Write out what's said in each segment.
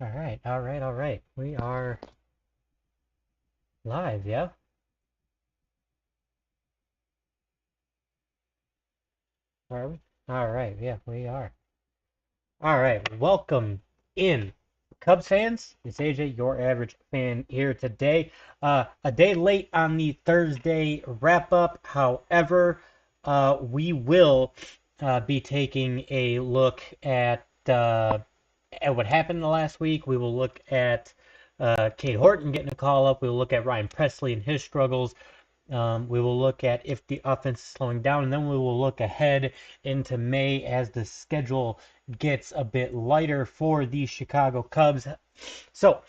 All right, all right, all right. We are live, yeah? Are we? All right, yeah, we are. All right, welcome in, Cubs fans. It's AJ, your average fan here today. A day late on the Thursday wrap up. However, we will be taking a look at what happened the last week. We will look at Cade Horton getting a call up. We will look at Ryan Pressley and his struggles. We will look at if the offense is slowing down, and then we will look ahead into May as the schedule gets a bit lighter for the Chicago Cubs. So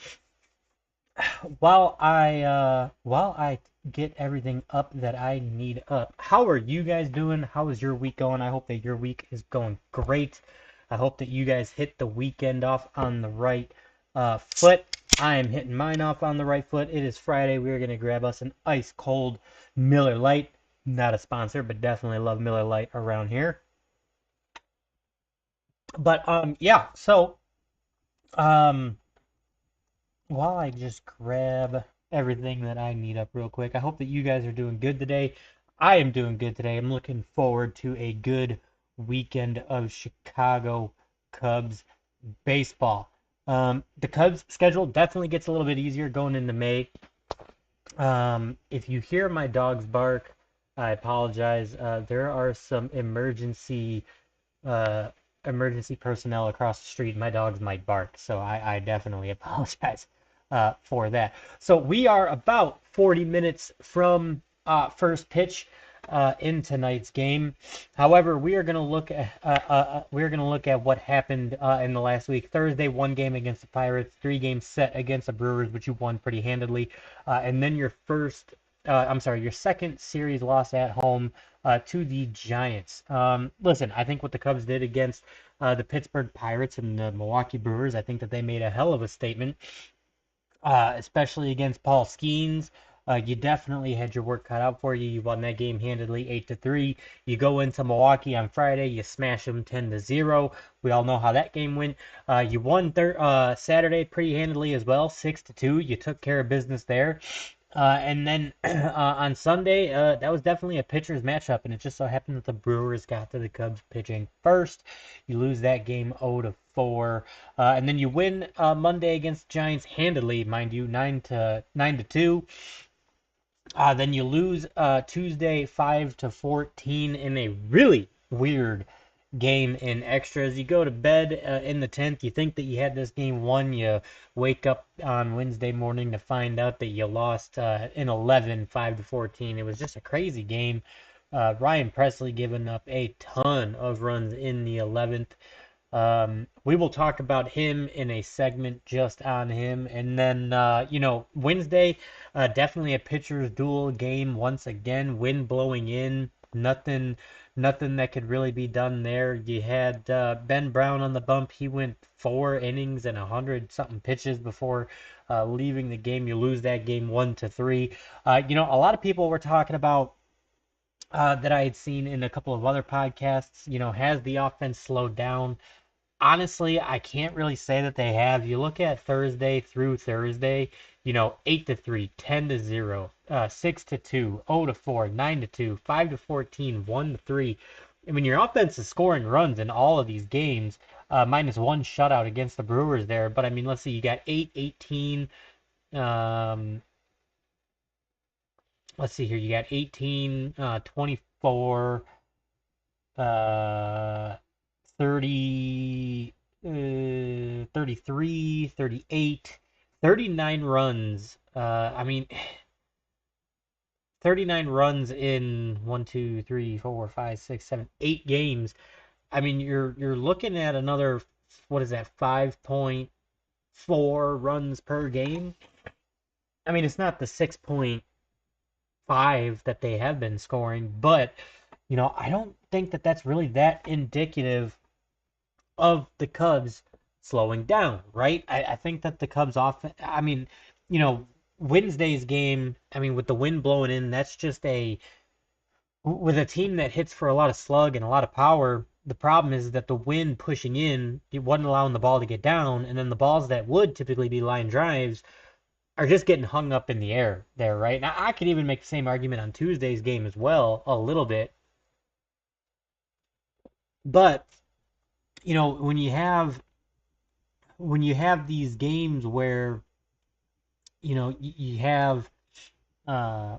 while I get everything up that I need up, how are you guys doing? How is your week going? I hope that your week is going great. I hope that you guys hit the weekend off on the right foot. I am hitting mine off on the right foot. It is Friday. We're gonna grab us an ice cold Miller Lite. Not a sponsor, but definitely love Miller Lite around here. But yeah. So um, while I just grab everything that I need up real quick, I hope that you guys are doing good today. I am doing good today. I'm looking forward to a good weekend of Chicago Cubs baseball. The Cubs schedule definitely gets a little bit easier going into May. If you hear my dogs bark, I apologize. There are some uh, emergency personnel across the street. My dogs might bark, so I definitely apologize for that. So we are about 40 minutes from first pitch in tonight's game. However, we are going to look at what happened in the last week. Thursday, one game against the Pirates, three games set against the Brewers, which you won pretty handedly, and then your second series loss at home to the Giants. Listen, I think what the Cubs did against the Pittsburgh Pirates and the Milwaukee Brewers, I think that they made a hell of a statement, especially against Paul Skeens. You definitely had your work cut out for you. You won that game handedly, 8-3. You go into Milwaukee on Friday, you smash them 10-0. We all know how that game went. You won Saturday pretty handedly as well, 6-2. You took care of business there. And then on Sunday, that was definitely a pitcher's matchup, and it just so happened that the Brewers got to the Cubs pitching first. You lose that game 0-4, and then you win Monday against Giants handedly, mind you, 9-2. Then you lose Tuesday 5-14 in a really weird game in extras. You go to bed in the 10th. You think that you had this game won. You wake up on Wednesday morning to find out that you lost in 11, 5-14. It was just a crazy game. Ryan Pressley giving up a ton of runs in the 11th. We will talk about him in a segment just on him. And then, Wednesday, definitely a pitcher's duel game once again. Wind blowing in, nothing that could really be done there. You had Ben Brown on the bump. He went 4 innings and 100 something pitches before leaving the game. You lose that game 1-3. A lot of people were talking about that I had seen in a couple of other podcasts. Has the offense slowed down? Honestly, I can't really say that they have. You look at Thursday through Thursday, 8-3, 10-0, 6-2, 0-4, 9-2, 5-14, 1-3. I mean, your offense is scoring runs in all of these games, minus one shutout against the Brewers there. But I mean, let's see, you got 8, 18. Um, let's see here, you got 18, 24, uh, 30, 33, 38, 39 runs. I mean, 39 runs in 8 games. I mean, you're looking at another, what is that, 5.4 runs per game. I mean, it's not the 6.5 that they have been scoring, but I don't think that that's really that indicative of the Cubs slowing down, right? I think that the Cubs off, I mean, you know, Wednesday's game, I mean, with the wind blowing in, that's just with a team that hits for a lot of slug and a lot of power. the problem is that the wind pushing in, it wasn't allowing the ball to get down, and then the balls that would typically be line drives are just getting hung up in the air there, right? Now I could even make the same argument on Tuesday's game as well, a little bit, but when you have these games where you have uh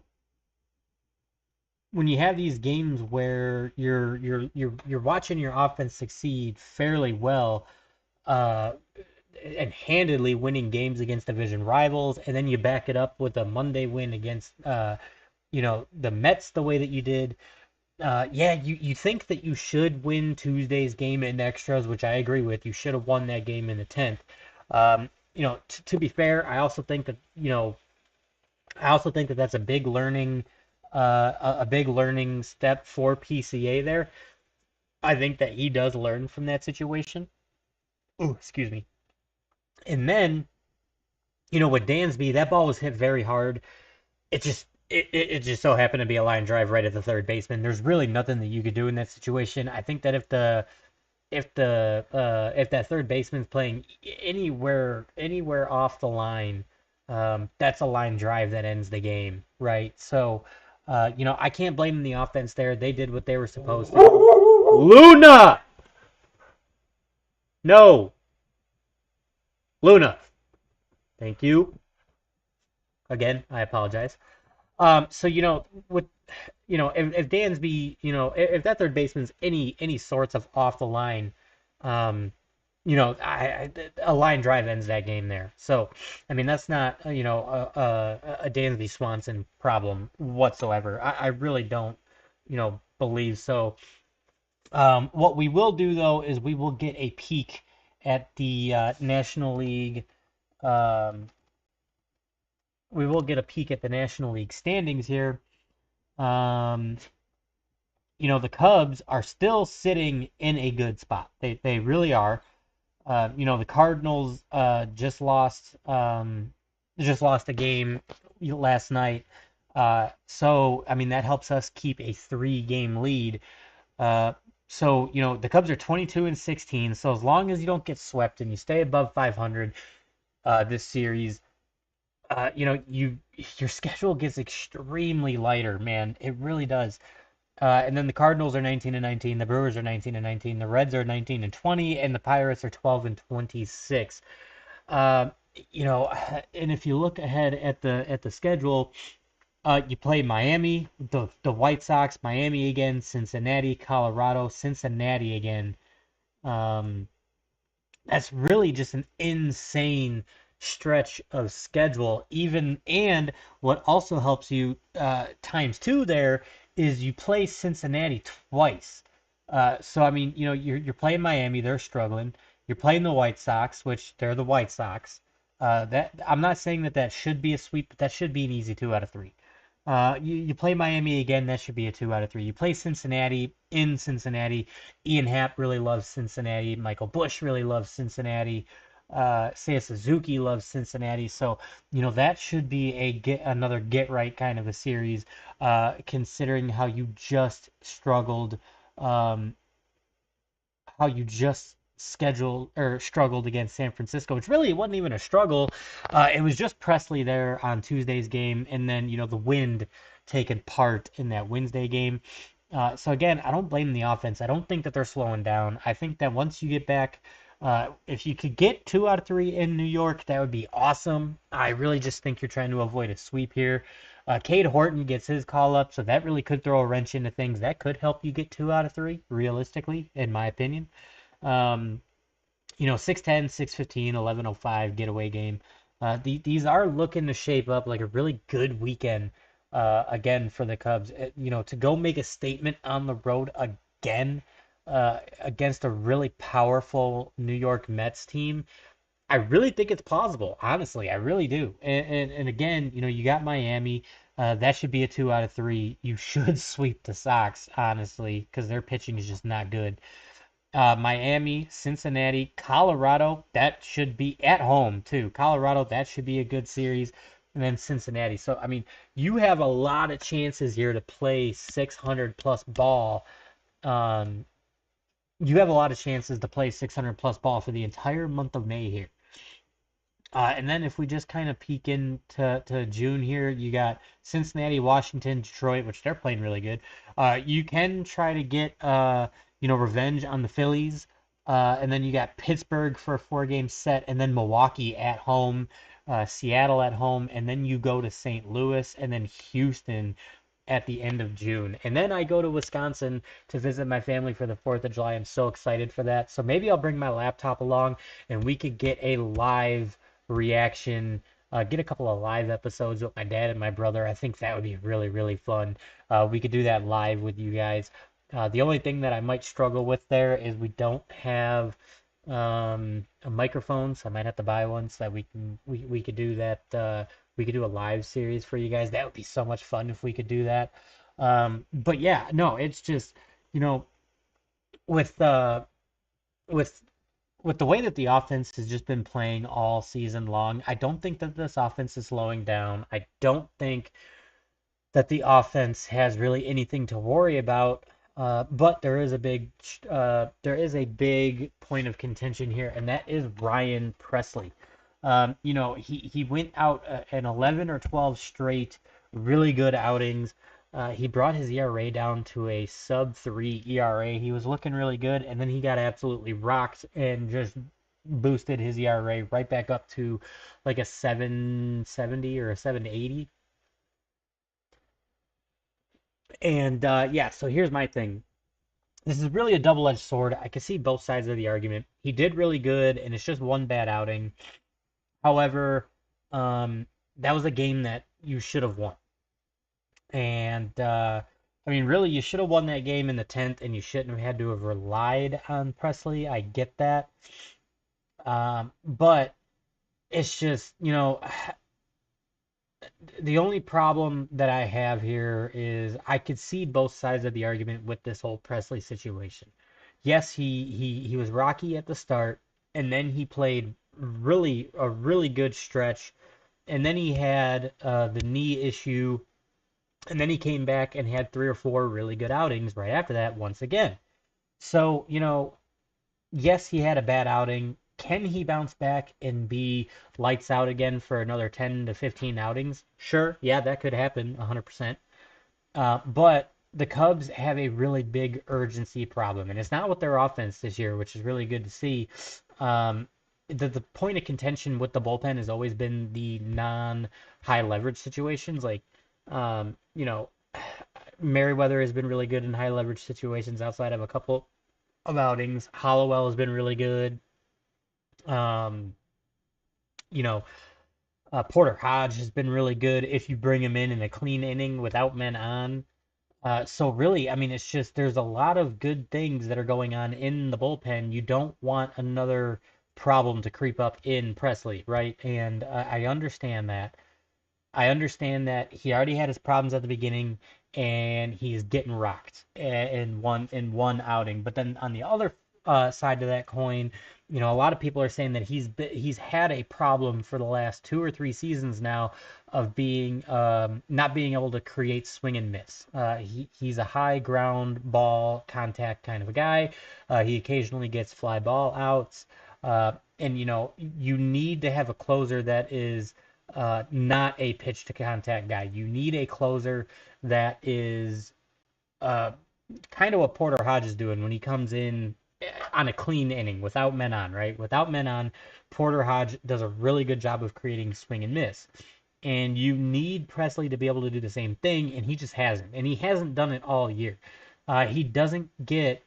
when you have these games where you're watching your offense succeed fairly well, uh, and handedly winning games against division rivals, and then you back it up with a Monday win against the Mets the way that you did. Yeah, you think that you should win Tuesday's game in extras, which I agree with. You should have won that game in the 10th. To be fair, I also think that that's a big learning step for PCA there. I think that he does learn from that situation. Ooh, excuse me. And then, with Dansby, that ball was hit very hard. It just so happened to be a line drive right at the third baseman. There's really nothing that you could do in that situation. I think that if that third baseman's playing anywhere off the line, that's a line drive that ends the game, right? So, I can't blame the offense there. They did what they were supposed to. Luna, no, Luna. Thank you again. I apologize. So with if Dansby, if that third baseman's any sorts of off the line, um, a line drive ends that game there. So, I mean, that's not a Dansby Swanson problem whatsoever. I really don't believe so. What we will do though is we will get a peek at the National League. Um, we will get a peek at the National League standings here. Um, the Cubs are still sitting in a good spot. They really are. The Cardinals just lost a game last night. So I mean that helps us keep a 3-game lead. Uh, so the Cubs are 22 and 16. So as long as you don't get swept and you stay above 500 this series, your schedule gets extremely lighter, man. It really does. And then the Cardinals are 19 and 19, the Brewers are 19 and 19, the Reds are 19 and 20, and the Pirates are 12 and 26. Uh, and if you look ahead at the schedule, you play Miami, the White Sox, Miami again, Cincinnati, Colorado, Cincinnati again. Um, that's really just an insane stretch of schedule. Even and what also helps you times two there is you play Cincinnati twice. So I mean, you're playing Miami, they're struggling. You're playing the White Sox, which they're the White Sox. That I'm not saying that should be a sweep, but that should be an easy 2 out of 3. You play Miami again, that should be a 2 out of 3. You play Cincinnati in Cincinnati. Ian Happ really loves Cincinnati. Michael Bush really loves Cincinnati. Seiya Suzuki loves Cincinnati. So, that should be another get right kind of a series, considering um, how you just scheduled or struggled against San Francisco, which really wasn't even a struggle. It was just Pressley there on Tuesday's game, and then the wind taking part in that Wednesday game. So again, I don't blame the offense. I don't think that they're slowing down. I think that once you get back, if you could get 2 out of 3 in New York, that would be awesome. I really just think you're trying to avoid a sweep here. Cade Horton gets his call up, so that really could throw a wrench into things. That could help you get 2 out of 3, realistically, in my opinion. Um, 6'10", 6'15", 11:05 getaway game. These are looking to shape up like a really good weekend again for the Cubs. To go make a statement on the road again against a really powerful New York Mets team, I really think it's plausible. Honestly, I really do. And again, you got Miami. That should be a 2 out of 3. You should sweep the Sox, honestly, because their pitching is just not good. Miami, Cincinnati, Colorado, that should be at home too. Colorado, that should be a good series. And then Cincinnati. So, I mean, you have a lot of chances here to play 600 plus ball. Um, you have a lot of chances to play 600 plus ball for the entire month of May here. And then if we just kind of peek into June here, you got Cincinnati, Washington, Detroit, which they're playing really good. You can try to get revenge on the Phillies. And then you got Pittsburgh for a four-game set, and then Milwaukee at home, Seattle at home, and then you go to St. Louis, and then Houston at the end of June. And then I go to Wisconsin to visit my family for the 4th of July. I'm so excited for that. So maybe I'll bring my laptop along and we could get a live reaction, get a couple of live episodes with my dad and my brother. I think that would be really, really fun. We could do that live with you guys. The only thing that I might struggle with there is we don't have a microphone, so I might have to buy one so that we could do that. We could do a live series for you guys. That would be so much fun if we could do that. But yeah, no, it's just you know with with with the way that the offense has just been playing all season long, I don't think that this offense is slowing down. I don't think that the offense has really anything to worry about. But there is a big point of contention here, and that is Ryan Pressley. He went out an 11 or 12 straight really good outings. He brought his ERA down to a sub three ERA. He was looking really good, and then he got absolutely rocked and just boosted his ERA right back up to like a 770 or a 780. And yeah, so here's my thing. This is really a double-edged sword. I can see both sides of the argument. He did really good, and it's just one bad outing. However, that was a game that you should have won. And I mean, really, you should have won that game in the 10th, and you shouldn't have had to have relied on Pressley. I get that. But it's just, the only problem that I have here is I could see both sides of the argument with this whole Pressley situation. Yes, he was rocky at the start, and then he played really a really good stretch, and then he had the knee issue, and then he came back and had three or four really good outings right after that once again. So, yes, he had a bad outing. Can he bounce back and be lights out again for another 10 to 15 outings? Sure, yeah, that could happen 100%. But the Cubs have a really big urgency problem, and it's not with their offense this year, which is really good to see. Um, the point of contention with the bullpen has always been the non-high leverage situations. Like, um, you know, Merriweather has been really good in high leverage situations outside of a couple of outings. Hollowell has been really good. Um, you know, Porter Hodge has been really good if you bring him in a clean inning without men on. So really, I mean, it's just there's a lot of good things that are going on in the bullpen. You don't want another problem to creep up in Pressley, right? And I understand that. I understand that he already had his problems at the beginning, and he's getting rocked in one outing. But then on the other side of that coin, a lot of people are saying that he's had a problem for the last 2 or 3 seasons now of being not being able to create swing and miss. He's a high ground ball contact kind of a guy. He occasionally gets fly ball outs. And you need to have a closer that is not a pitch to contact guy. You need a closer that is uh, kind of what Porter Hodge is doing when he comes in on a clean inning without men on, right? Without men on, Porter Hodge does a really good job of creating swing and miss. And you need Pressley to be able to do the same thing, and he just hasn't. And he hasn't done it all year. He doesn't get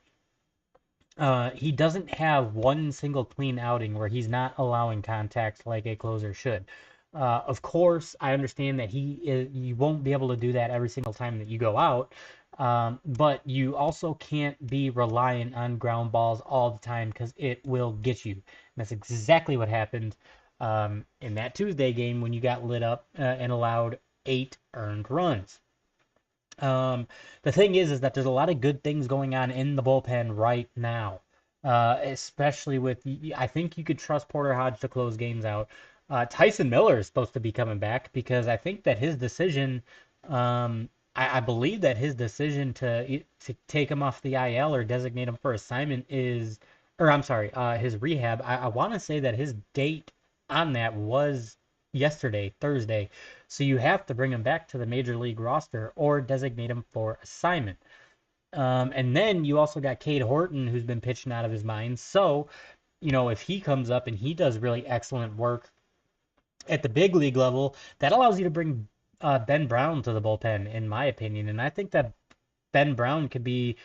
he doesn't have one single clean outing where he's not allowing contact like a closer should. Of course, I understand that you won't be able to do that every single time that you go out, but you also can't be reliant on ground balls all the time because it will get you. And that's exactly what happened in that Tuesday game when you got lit up and allowed 8 earned runs. The thing is that there's a lot of good things going on in the bullpen right now, especially with, I think you could trust Porter Hodge to close games out. Tyson Miller is supposed to be coming back because I think that his decision, I believe that his decision to take him off the IL or designate him for assignment is, or I'm sorry, his rehab. I want to say that his date on that was yesterday, Thursday. So you have to bring him back to the major league roster or designate him for assignment. And then you also got Cade Horton, who's been pitching out of his mind. So, if he comes up and he does really excellent work at the big league level, that allows you to bring Ben Brown to the bullpen, in my opinion. And I think that Ben Brown could be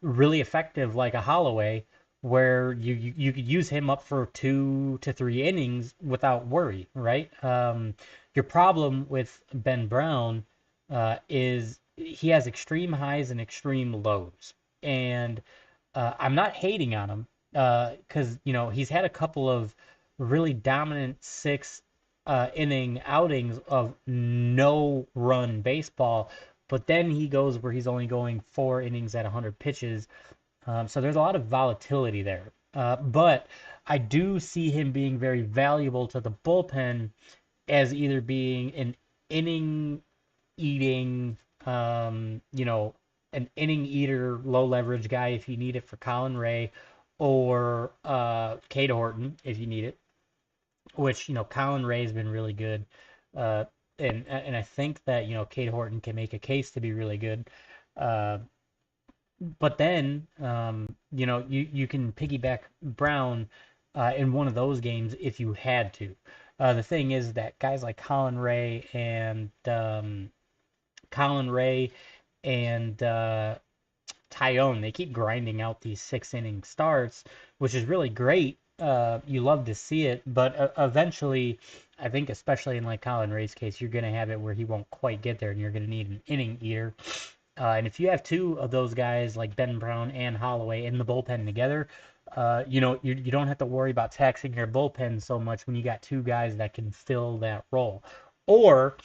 really effective like a Holloway, where you could use him up for 2 to 3 innings without worry, right? Your problem with Ben Brown is he has extreme highs and extreme lows, and I'm not hating on him because he's had a couple of really dominant 6 inning outings of no run baseball, but then he goes where he's only going 4 innings at 100 pitches. So there's a lot of volatility there. But I do see him being very valuable to the bullpen as either being an inning eating, an inning eater, low leverage guy if you need it for Colin Ray, or Cade Horton if you need it. Which Colin Ray's been really good, uh, and I think that Cade Horton can make a case to be really good. Uh, but then you can piggyback Brown in one of those games if you had to. The thing is that guys like Colin Ray and Tyone, they keep grinding out these 6 inning starts, which is really great. You love to see it, but eventually, I think, especially in like Colin Ray's case, you're going to have it where he won't quite get there, and you're going to need an inning eater. And if you have two of those guys like Ben Brown and Holloway in the bullpen together, you don't have to worry about taxing your bullpen so much when you got two guys that can fill that role. Or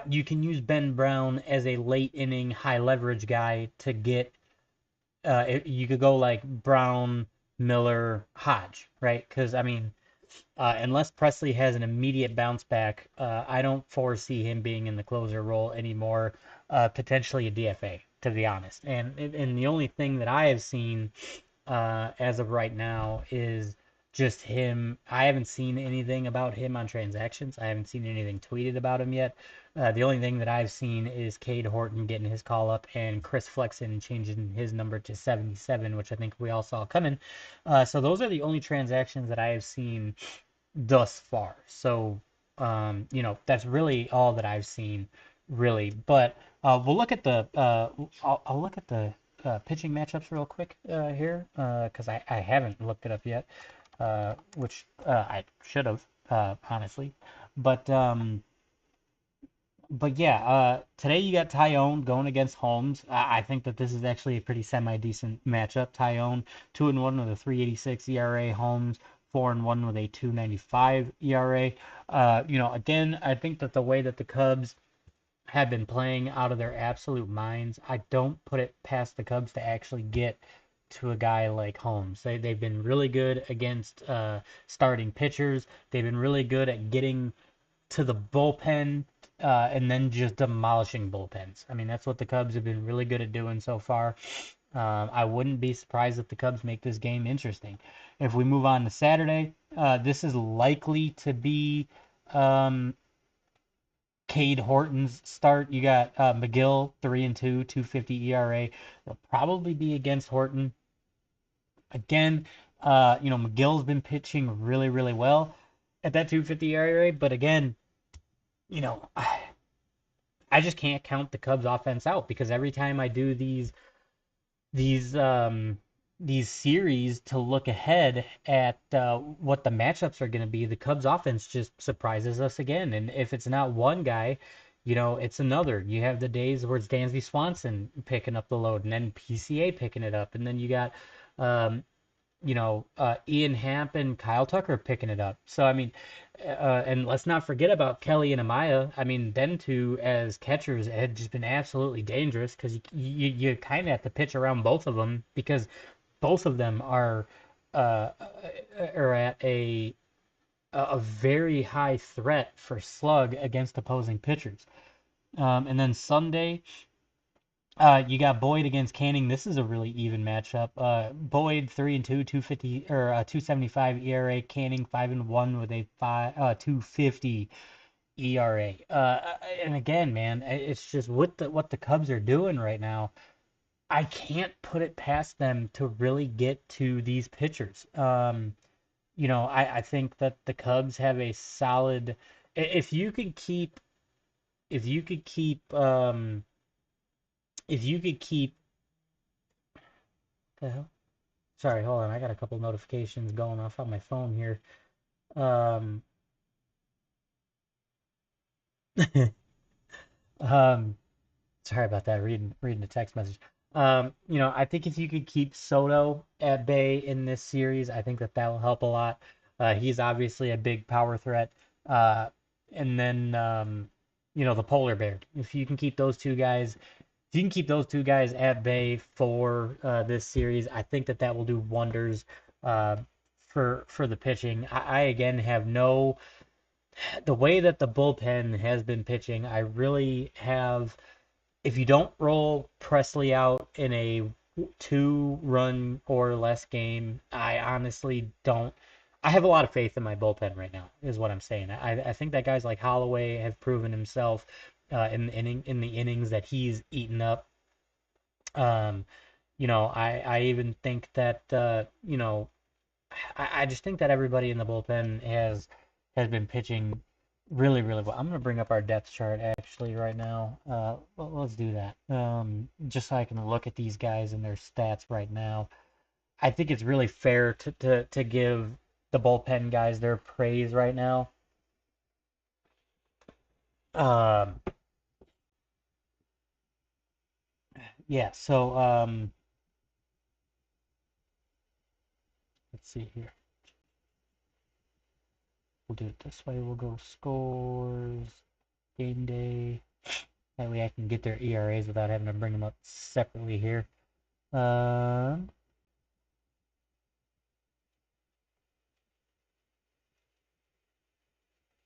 you can use Ben Brown as a late inning high leverage guy to get. You could go like Brown, Miller, Hodge, right? Because I mean, unless Pressley has an immediate bounce back, I don't foresee him being in the closer role anymore. Potentially a DFA, to be honest. And the only thing that I have seen as of right now is just him. I haven't seen anything about him on transactions. I haven't seen anything tweeted about him yet. The only thing that I've seen is Cade Horton getting his call up and Chris Flexen changing his number to 77, which I think we all saw coming. So those are the only transactions that I have seen thus far. So, that's really all that I've seen, really. But we'll look at I'll look at the pitching matchups real quick here because I haven't looked it up yet, which I should have, honestly. But but yeah, today you got Tyone going against Holmes. I think that this is actually a pretty semi-decent matchup. Tyone 2-1 with a 3.86 ERA. Holmes 4-1 with a 2.95 ERA. Again, I think that the way that the Cubs have been playing out of their absolute minds, I don't put it past the Cubs to actually get to a guy like Holmes. They've been really good against starting pitchers. They've been really good at getting to the bullpen and then just demolishing bullpens. I mean, that's what the Cubs have been really good at doing so far. I wouldn't be surprised if the Cubs make this game interesting. If we move on to Saturday, this is likely to be Cade Horton's start. You got McGill 3-2, 2.50 ERA. They'll probably be against Horton again. McGill's been pitching really, really well at that 2.50 ERA, but again, you know, I just can't count the Cubs offense out because every time I do these um these series to look ahead at what the matchups are going to be, the Cubs offense just surprises us again. And if it's not one guy, it's another. You have the days where it's Dansby Swanson picking up the load and then PCA picking it up. And then you got um, Ian Happ and Kyle Tucker picking it up. So I mean, and let's not forget about Kelly and Amaya. I mean, them two as catchers had just been absolutely dangerous because you kind of have to pitch around both of them because both of them uh, are at a very high threat for slug against opposing pitchers. And then Sunday, you got Boyd against Canning. This is a really even matchup. Boyd 3-2, 250 or 275 ERA. Canning 5-1 with a 250 ERA. And again, man, it's just what the Cubs are doing right now. I can't put it past them to really get to these pitchers. I think that the Cubs have a solid. If you could keep, if you could keep, if you could keep, the hell? Sorry, hold on. I got a couple notifications going off on my phone here. Um, um, Sorry about that. Reading the text message. I think if you could keep Soto at bay in this series, I think that that will help a lot. He's obviously a big power threat. Uh, and then the polar bear. If you can keep those two guys, if you can keep those two guys at bay for this series, I think that that will do wonders uh, for the pitching. I again have no the way that the bullpen has been pitching. I really have if you don't roll Pressley out in a 2-run or less game, I honestly don't. I have a lot of faith in my bullpen right now, is what I'm saying. I think that guys like Holloway have proven himself in the innings that he's eaten up. Um, I even think that I just think that everybody in the bullpen has been pitching really, really well. I'm gonna bring up our depth chart actually right now. Let's do that. Just so I can look at these guys and their stats right now. I think it's really fair to give the bullpen guys their praise right now. Um, yeah. So let's see here. We'll do it this way. We'll go scores, game day. That way I can get their ERAs without having to bring them up separately here. Um,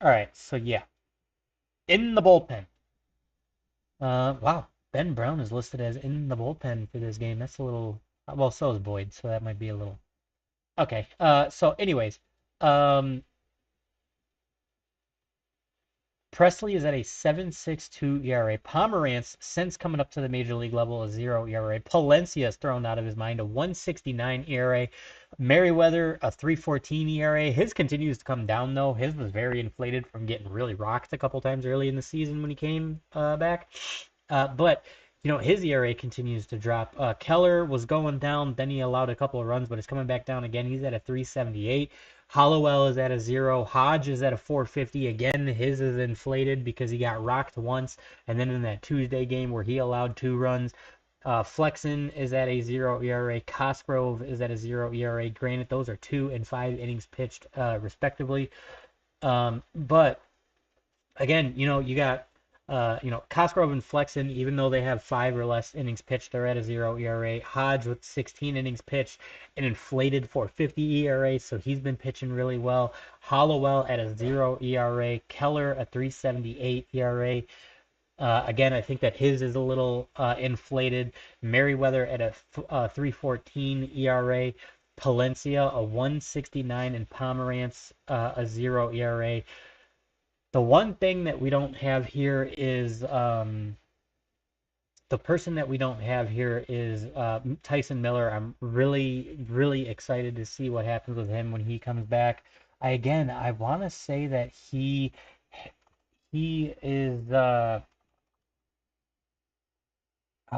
all right, so yeah, in the bullpen. Wow, Ben Brown is listed as in the bullpen for this game. That's a little, well, so is Boyd, so that might be a little. Okay, so anyways, um, Pressley is at a 7.62 ERA. Pomerantz, since coming up to the major league level, a 0 ERA. Palencia is thrown out of his mind, a 1.69 ERA. Merriweather, a 3.14 ERA. His continues to come down, though. His was very inflated from getting really rocked a couple times early in the season when he came back. But his ERA continues to drop. Keller was going down, then he allowed a couple of runs, but it's coming back down again. He's at a 3.78. Hollowell is at a 0. Hodge is at a 4.50. Again, his is inflated because he got rocked once. And then in that Tuesday game where he allowed 2 runs, Flexen is at a 0 ERA. Cosgrove is at a 0 ERA. Granted, those are 2 and 5 innings pitched, respectively. But again, you got Cosgrove and Flexen, even though they have 5 or less innings pitched, they're at a 0 ERA. Hodge with 16 innings pitched, an inflated 4.50 ERA, so he's been pitching really well. Hollowell at a 0 ERA. Keller a 3.78 ERA. Again, I think that his is a little inflated. Merriweather at a 3.14 ERA. Palencia a 1.69 and Pomerantz a 0 ERA. The one thing that we don't have here is the person that we don't have here is Tyson Miller. I'm really, really excited to see what happens with him when he comes back. I want to say that he is I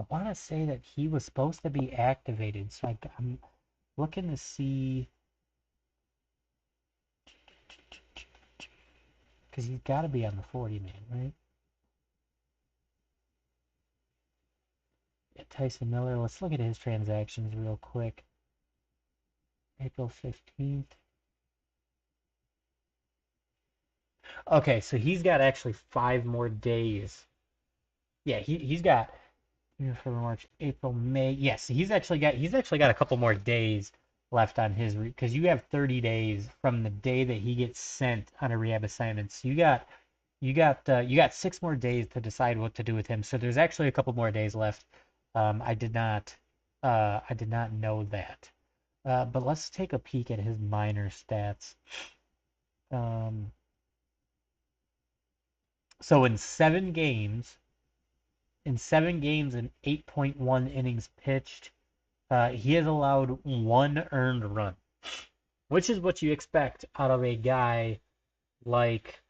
want to say that he was supposed to be activated. So I'm looking to see because he's got to be on the 40 man, right? Yeah, Tyson Miller. Let's look at his transactions real quick. April 15th. Okay, so he's got actually 5 more days. Yeah, he's got February, March, April, May. Yes, he's actually got a couple more days left on his because you have 30 days from the day that he gets sent on a rehab assignment. So you got you got 6 more days to decide what to do with him. So there's actually a couple more days left. I did not know that. But let's take a peek at his minor stats. Um, so in 7 games and 8.1 innings pitched, he has allowed 1 earned run, which is what you expect out of a guy like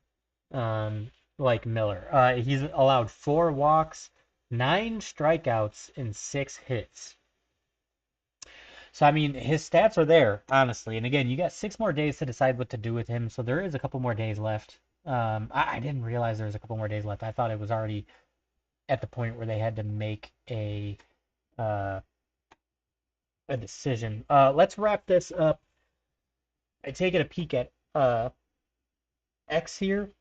like Miller. He's allowed 4 walks, 9 strikeouts, and 6 hits. So I mean, his stats are there, honestly. And again, you got 6 more days to decide what to do with him, so there is a couple more days left. I didn't realize there was a couple more days left. I thought it was already at the point where they had to make uh, a decision. Let's wrap this up. I take it a peek at X here.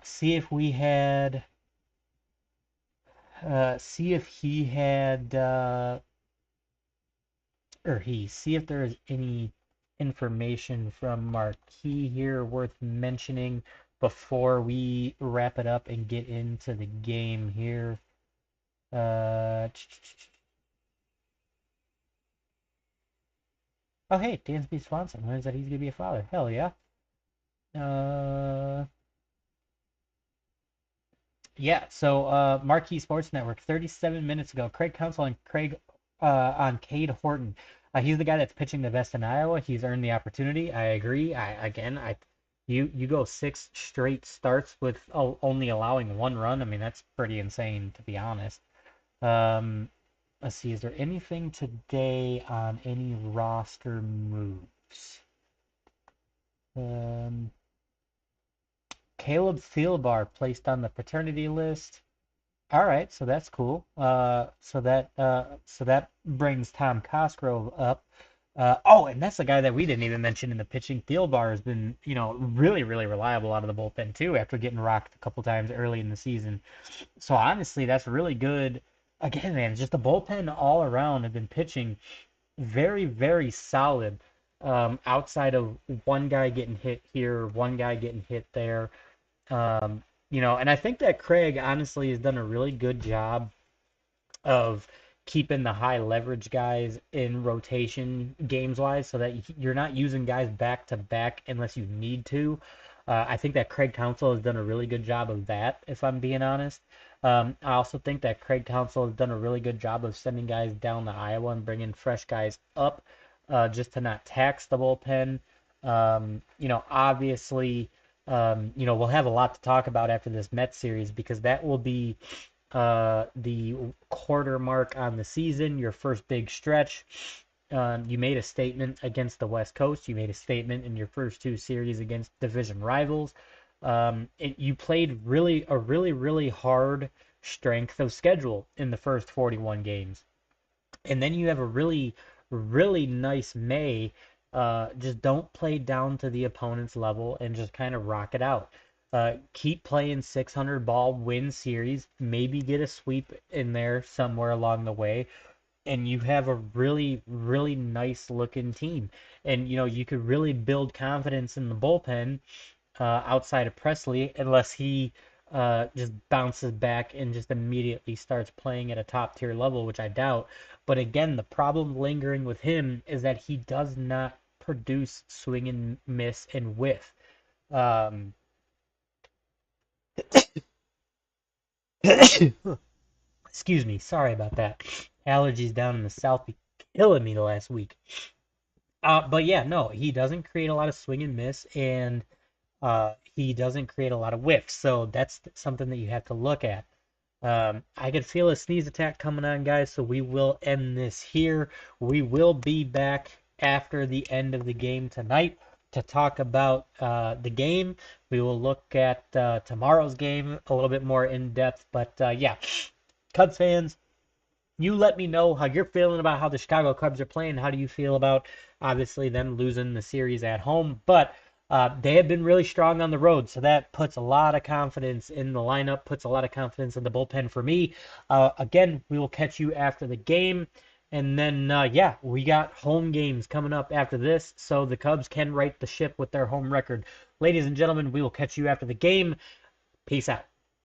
See if we had see if he had or he see if there is any information from Marquis here worth mentioning before we wrap it up and get into the game here. Uh, oh hey, Dansby Swanson learns that he's gonna be a father. Hell yeah. Uh, Yeah, so Marquee Sports Network, 37 minutes ago, Craig Counsell and Craig on Cade Horton. He's the guy that's pitching the best in Iowa. He's earned the opportunity. I agree. You go 6 straight starts with only allowing 1 run. I mean, that's pretty insane to be honest. Um, let's see, is there anything today on any roster moves? Um, Caleb Thielbar placed on the paternity list. All right, so that's cool. So that brings Tom Cosgrove up. Oh, and that's the guy that we didn't even mention in the pitching. Thielbar has been, really, really reliable out of the bullpen too, after getting rocked a couple times early in the season. So honestly, that's really good. Again, man, just the bullpen all around have been pitching very, very solid. Outside of one guy getting hit here, one guy getting hit there. And I think that Craig honestly has done a really good job of keeping the high leverage guys in rotation games wise so that you're not using guys back to back unless you need to. I think that Craig Counsell has done a really good job of that, if I'm being honest. I also think that Craig Counsell has done a really good job of sending guys down to Iowa and bringing fresh guys up just to not tax the bullpen. Obviously, we'll have a lot to talk about after this Mets series because that will be the quarter mark on the season, your first big stretch. You made a statement against the West Coast. You made a statement in your first 2 series against division rivals. You played really hard strength of schedule in the first 41 games. And then you have a really nice May. Just don't play down to the opponent's level and just kind of rock it out. Keep playing 600 ball, win series, maybe get a sweep in there somewhere along the way, and you have a really nice looking team. And you could really build confidence in the bullpen outside of Pressley, unless he just bounces back and just immediately starts playing at a top tier level, which I doubt. But again, the problem lingering with him is that he does not produce swing and miss and whiff. Um, excuse me, sorry about that. Allergies down in the south be killing me the last week. But yeah, no, he doesn't create a lot of swing and miss, and he doesn't create a lot of whiffs. So that's something that you have to look at. I can feel a sneeze attack coming on, guys, so we will end this here. We will be back after the end of the game tonight to talk about the game. We will look at tomorrow's game a little bit more in depth. But yeah, Cubs fans, you let me know how you're feeling about how the Chicago Cubs are playing. How do you feel about obviously them losing the series at home? But they have been really strong on the road, so that puts a lot of confidence in the lineup, puts a lot of confidence in the bullpen for me. Again, we will catch you after the game. And then, yeah, we got home games coming up after this, so the Cubs can right the ship with their home record. Ladies and gentlemen, we will catch you after the game. Peace out.